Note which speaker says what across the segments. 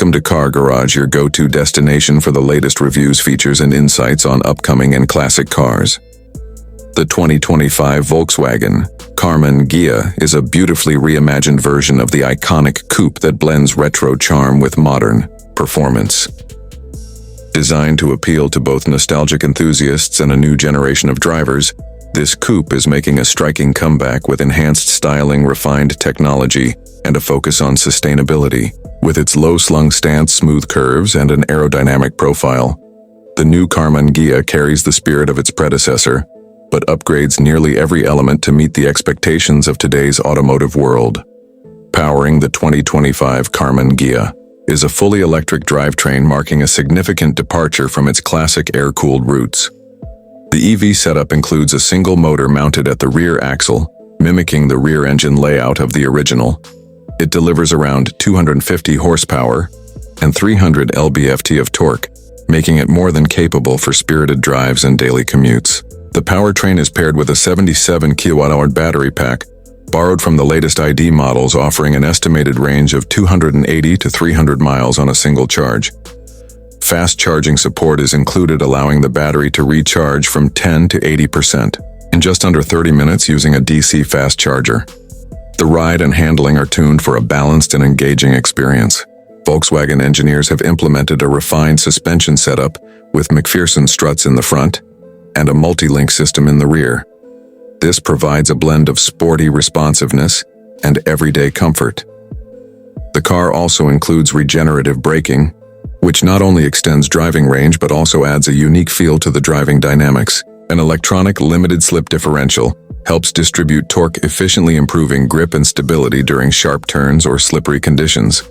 Speaker 1: Welcome to Car Garage, your go-to destination for the latest reviews, features, and insights on upcoming and classic cars. The 2025 Volkswagen Karmann Ghia is a beautifully reimagined version of the iconic coupe that blends retro charm with modern performance. Designed to appeal to both nostalgic enthusiasts and a new generation of drivers, this coupe is making a striking comeback with enhanced styling, refined technology, and a focus on sustainability. With its low-slung stance, smooth curves, and an aerodynamic profile, the new Karmann Ghia carries the spirit of its predecessor, but upgrades nearly every element to meet the expectations of today's automotive world. Powering the 2025 Karmann Ghia is a fully electric drivetrain, marking a significant departure from its classic air-cooled roots. The EV setup includes a single motor mounted at the rear axle, mimicking the rear engine layout of the original. It delivers around 250 horsepower and 300 lb-ft of torque, making it more than capable for spirited drives and daily commutes. The powertrain is paired with a 77 kWh battery pack, borrowed from the latest ID models, offering an estimated range of 280 to 300 miles on a single charge. Fast charging support is included, allowing the battery to recharge from 10 to 80% in just under 30 minutes using a DC fast charger. The ride and handling are tuned for a balanced and engaging experience. Volkswagen engineers have implemented a refined suspension setup with McPherson struts in the front and a multi-link system in the rear. This provides a blend of sporty responsiveness and everyday comfort. The car also includes regenerative braking, which not only extends driving range but also adds a unique feel to the driving dynamics. An electronic limited slip differential helps distribute torque efficiently, improving grip and stability during sharp turns or slippery conditions.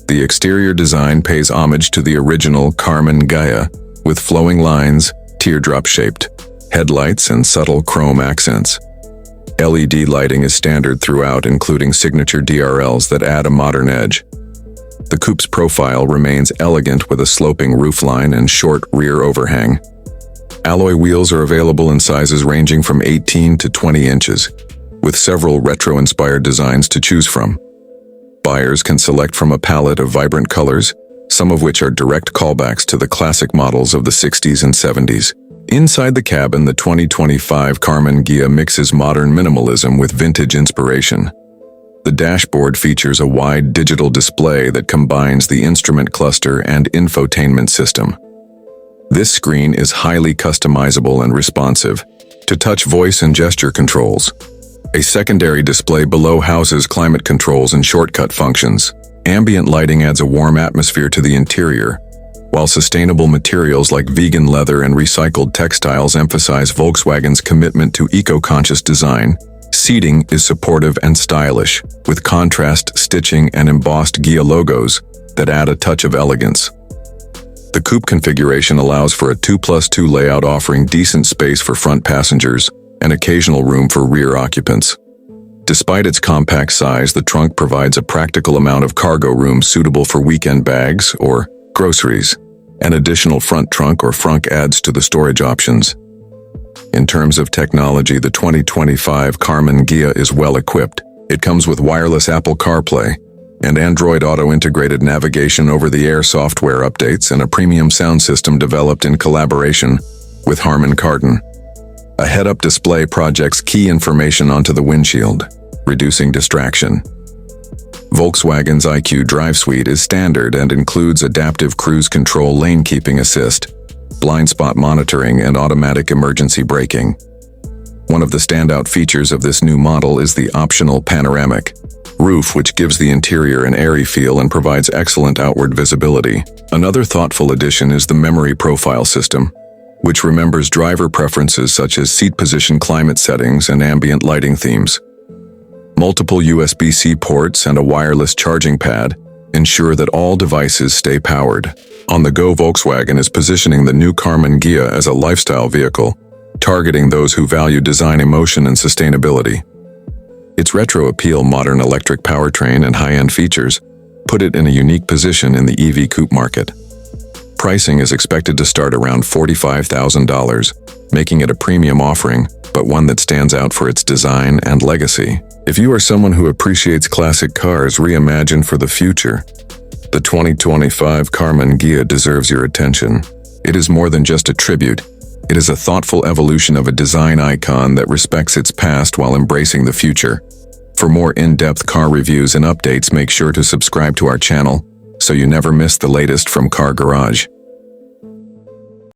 Speaker 1: The exterior design pays homage to the original Karmann Ghia, with flowing lines, teardrop-shaped headlights, and subtle chrome accents. LED lighting is standard throughout, including signature DRLs that add a modern edge. The coupe's profile remains elegant with a sloping roofline and short rear overhang. Alloy wheels are available in sizes ranging from 18 to 20 inches, with several retro-inspired designs to choose from. Buyers can select from a palette of vibrant colors, some of which are direct callbacks to the classic models of the 60s and 70s. Inside the cabin, the 2025 Karmann Ghia mixes modern minimalism with vintage inspiration. The dashboard features a wide digital display that combines the instrument cluster and infotainment system. This screen is highly customizable and responsive to touch, voice, and gesture controls. A secondary display below houses climate controls and shortcut functions. Ambient lighting adds a warm atmosphere to the interior, while sustainable materials like vegan leather and recycled textiles emphasize Volkswagen's commitment to eco-conscious design. Seating is supportive and stylish, with contrast stitching and embossed Ghia logos that add a touch of elegance. The coupe configuration allows for a 2+2 layout, offering decent space for front passengers and occasional room for rear occupants. Despite its compact size, the trunk provides a practical amount of cargo room suitable for weekend bags or groceries. An additional front trunk or frunk adds to the storage options. In terms of technology, the 2025 Karmann Ghia is well equipped. It comes with wireless Apple CarPlay and Android Auto integrated navigation, over-the-air software updates, and a premium sound system developed in collaboration with Harman Kardon. A head-up display projects key information onto the windshield, reducing distraction. Volkswagen's IQ Drive Suite is standard and includes adaptive cruise control, lane keeping assist, blind spot monitoring, and automatic emergency braking. One of the standout features of this new model is the optional panoramic roof, which gives the interior an airy feel and provides excellent outward visibility. Another thoughtful addition is the memory profile system, which remembers driver preferences such as seat position, climate settings, and ambient lighting themes. Multiple USB-C ports and a wireless charging pad ensure that all devices stay powered. On the go, Volkswagen is positioning the new Karmann Ghia as a lifestyle vehicle, targeting those who value design, emotion, and sustainability. Its retro appeal, modern electric powertrain, and high-end features put it in a unique position in the EV coupe market. Pricing is expected to start around $45,000, making it a premium offering, but one that stands out for its design and legacy. If you are someone who appreciates classic cars reimagined for the future, The 2025 Karmann Ghia deserves your attention. It is more than just a tribute. It is a thoughtful evolution of a design icon that respects its past while embracing the future. For more in-depth car reviews and updates, make sure to subscribe to our channel so you never miss the latest from Car Garage.